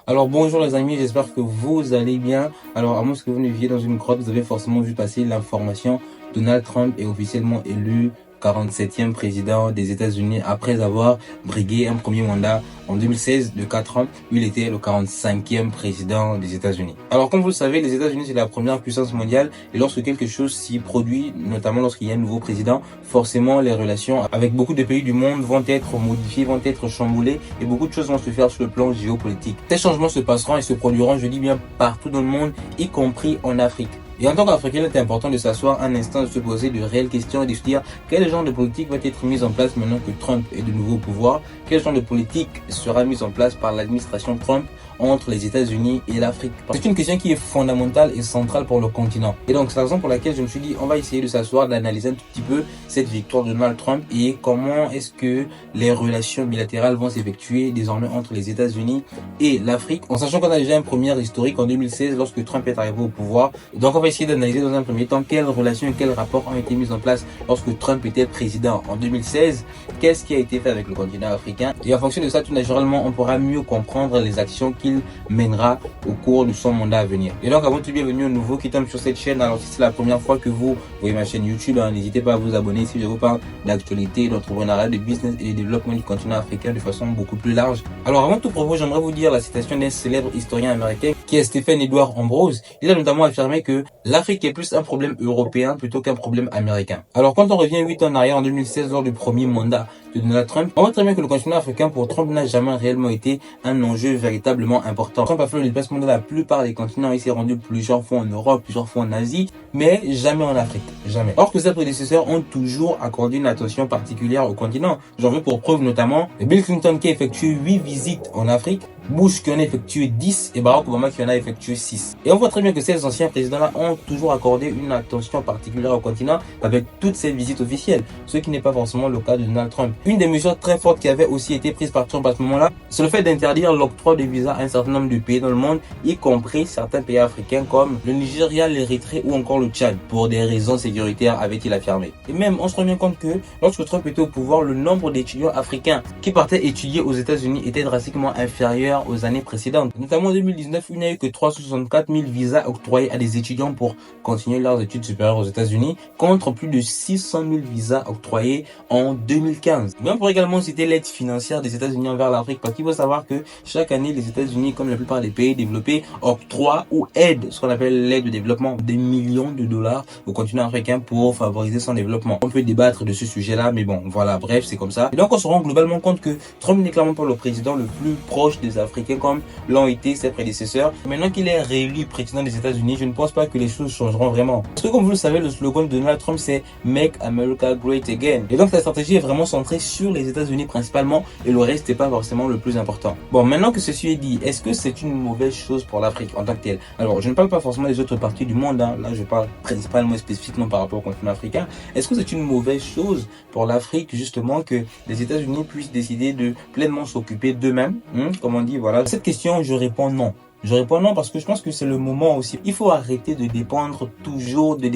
Alors bonjour les amis, j'espère que vous allez bien. Alors à moins que vous ne viviez dans une grotte, vous avez forcément vu passer l'information. Donald Trump est officiellement élu 47e président des États-Unis après avoir brigué un premier mandat en 2016 de 4 ans, où il était le 45e président des États-Unis. Alors comme vous le savez, les États-Unis c'est la première puissance mondiale et lorsque quelque chose s'y produit, notamment lorsqu'il y a un nouveau président, forcément les relations avec beaucoup de pays du monde vont être modifiées, vont être chamboulées et beaucoup de choses vont se faire sur le plan géopolitique. Ces changements se passeront et se produiront, je dis bien, partout dans le monde, y compris en Afrique. Et en tant qu'Africain, il est important de s'asseoir un instant, de se poser de réelles questions et de se dire quel genre de politique va être mise en place maintenant que Trump est de nouveau au pouvoir, quel genre de politique sera mise en place par l'administration Trump entre les États-Unis et l'Afrique. C'est une question qui est fondamentale et centrale pour le continent. Et donc, c'est la raison pour laquelle je me suis dit, on va essayer de s'asseoir, d'analyser un tout petit peu cette victoire de Donald Trump et comment est-ce que les relations bilatérales vont s'effectuer désormais entre les États-Unis et l'Afrique, en sachant qu'on a déjà un premier historique en 2016 lorsque Trump est arrivé au pouvoir. Donc, on va essayer d'analyser dans un premier temps quelles relations et quels rapports ont été mis en place lorsque Trump était président en 2016, qu'est-ce qui a été fait avec le continent africain. Et en fonction de ça, tout naturellement, on pourra mieux comprendre les actions qu'il mènera au cours de son mandat à venir. Et donc, avant tout, bienvenue aux nouveaux qui tombent sur cette chaîne. Alors, si c'est la première fois que vous voyez ma chaîne YouTube, n'hésitez pas à vous abonner si je vous parle d'actualité, d'entrepreneuriat, de business et de développement du continent africain de façon beaucoup plus large. Alors, avant tout propos, j'aimerais vous dire la citation d'un célèbre historien américain qui est Stephen Edward Ambrose. Il a notamment affirmé que l'Afrique est plus un problème européen plutôt qu'un problème américain. Alors, quand on revient 8 ans en arrière, en 2016, lors du premier mandat de Donald Trump, on voit très bien que le continent africain pour Trump n'a jamais réellement été un enjeu véritablement important. Trump a fait le déplacement de la plupart des continents, il s'est rendu plusieurs fois en Europe, plusieurs fois en Asie, mais jamais en Afrique, jamais. Or que ses prédécesseurs ont toujours accordé une attention particulière au continent. J'en veux pour preuve notamment Bill Clinton qui a effectué 8 visites en Afrique, Bush qui en a effectué 10 et Barack Obama qui en a effectué 6. Et on voit très bien que ces anciens présidents-là ont toujours accordé une attention particulière au continent avec toutes ces visites officielles, ce qui n'est pas forcément le cas de Donald Trump. Une des mesures très fortes qui avait aussi été prise par Trump à ce moment-là, c'est le fait d'interdire l'octroi de visas à un certain nombre de pays dans le monde, y compris certains pays africains comme le Nigeria, l'Érythrée ou encore le Tchad, pour des raisons sécuritaires, avait-il affirmé. Et même, on se rend bien compte que lorsque Trump était au pouvoir, le nombre d'étudiants africains qui partaient étudier aux États-Unis était drastiquement inférieur aux années précédentes. Notamment en 2019, il n'y a eu que 364 000 visas octroyés à des étudiants pour continuer leurs études supérieures aux États-Unis, contre plus de 600 000 visas octroyés en 2015. Mais on pourrait également citer l'aide financière des États-Unis envers l'Afrique, parce qu'il faut savoir que chaque année, les États-Unis, comme la plupart des pays développés, octroient ou aident ce qu'on appelle l'aide de développement, des millions de dollars au continent africain pour favoriser son développement. On peut débattre de ce sujet-là, mais bon, voilà, bref, c'est comme ça. Et donc, on se rend globalement compte que Trump n'est clairement pas le président le plus proche des Africains comme l'ont été ses prédécesseurs. Maintenant qu'il est réélu président des États-Unis, je ne pense pas que les choses changeront vraiment. Parce que comme vous le savez, le slogan de Donald Trump, c'est Make America Great Again. Et donc, sa stratégie est vraiment centrée sur les États-Unis principalement et le reste n'est pas forcément le plus important. Bon, maintenant que ceci est dit, est-ce que c'est une mauvaise chose pour l'Afrique en tant que telle? Alors, je ne parle pas forcément des autres parties du monde, hein. Là je parle principalement et spécifiquement par rapport au continent africain. Est-ce que c'est une mauvaise chose pour l'Afrique justement que les États-Unis puissent décider de pleinement s'occuper d'eux-mêmes, comme on dit, voilà. Cette question, je réponds non. Je réponds non parce que je pense que c'est le moment aussi. Il faut arrêter de dépendre toujours de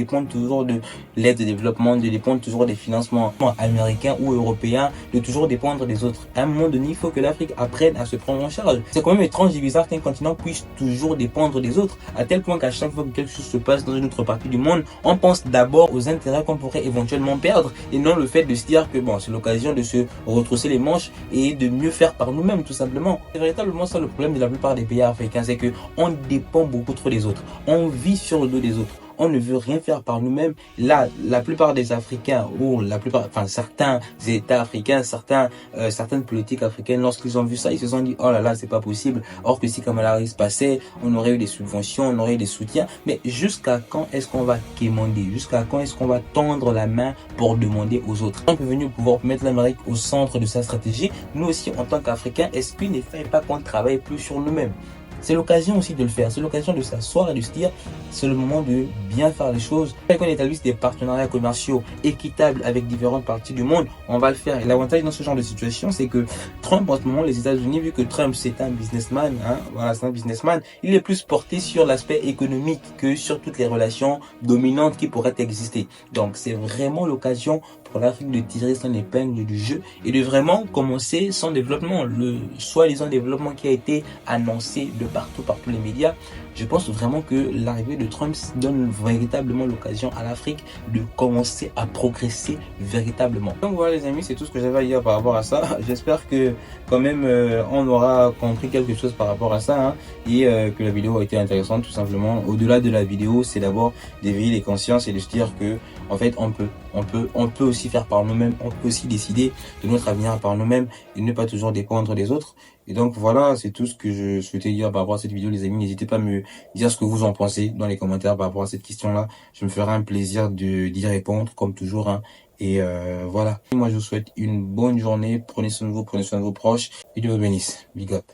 l'aide de développement, de dépendre toujours des financements américains ou européens, de toujours dépendre des autres. À un moment donné, il faut que l'Afrique apprenne à se prendre en charge. C'est quand même étrange et bizarre qu'un continent puisse toujours dépendre des autres, à tel point qu'à chaque fois que quelque chose se passe dans une autre partie du monde, on pense d'abord aux intérêts qu'on pourrait éventuellement perdre et non le fait de se dire que bon, c'est l'occasion de se retrousser les manches et de mieux faire par nous-mêmes tout simplement. C'est véritablement ça le problème de la plupart des pays africains, c'est que on dépend beaucoup trop des autres. On vit sur le dos des autres. On ne veut rien faire par nous-mêmes. Là, la plupart des Africains ou certains États africains, certaines politiques africaines, lorsqu'ils ont vu ça, ils se sont dit oh là là, c'est pas possible. Or que si Kamala Harris passait, on aurait eu des subventions, on aurait eu des soutiens. Mais jusqu'à quand est-ce qu'on va quémander? Jusqu'à quand est-ce qu'on va tendre la main pour demander aux autres? On peut venir pouvoir mettre l'Amérique au centre de sa stratégie. Nous aussi, en tant qu'Africains, est-ce qu'il ne faudrait pas qu'on travaille plus sur nous-mêmes? C'est l'occasion aussi de le faire, c'est l'occasion de s'asseoir et de se dire c'est le moment de bien faire les choses. Quand on établisse des partenariats commerciaux équitables avec différentes parties du monde, on va le faire. Et l'avantage dans ce genre de situation, c'est que Trump, en ce moment, les États-Unis, vu que Trump c'est un businessman, voilà, c'est un businessman, il est plus porté sur l'aspect économique que sur toutes les relations dominantes qui pourraient exister. Donc c'est vraiment l'occasion pour l'Afrique de tirer son épingle du jeu et de vraiment commencer son développement, le soi-disant développement qui a été annoncé de partout par tous les médias. Je pense vraiment que l'arrivée de Trump donne véritablement l'occasion à l'Afrique de commencer à progresser véritablement. Donc voilà les amis, c'est tout ce que j'avais à dire par rapport à ça. J'espère que quand même on aura compris quelque chose par rapport à ça, hein, et que la vidéo a été intéressante tout simplement. Au-delà de la vidéo, c'est d'abord d'éveiller les consciences et de se dire que en fait on peut aussi faire par nous-mêmes, on peut aussi décider de notre avenir par nous-mêmes et ne pas toujours dépendre des autres. Et donc voilà, c'est tout ce que je souhaitais dire par rapport à cette vidéo les amis. N'hésitez pas à me dire ce que vous en pensez dans les commentaires par rapport à cette question-là. Je me ferai un plaisir d'y répondre comme toujours, hein. Et voilà. Moi je vous souhaite une bonne journée. Prenez soin de vous, prenez soin de vos proches. Et Dieu vous bénisse. Big up.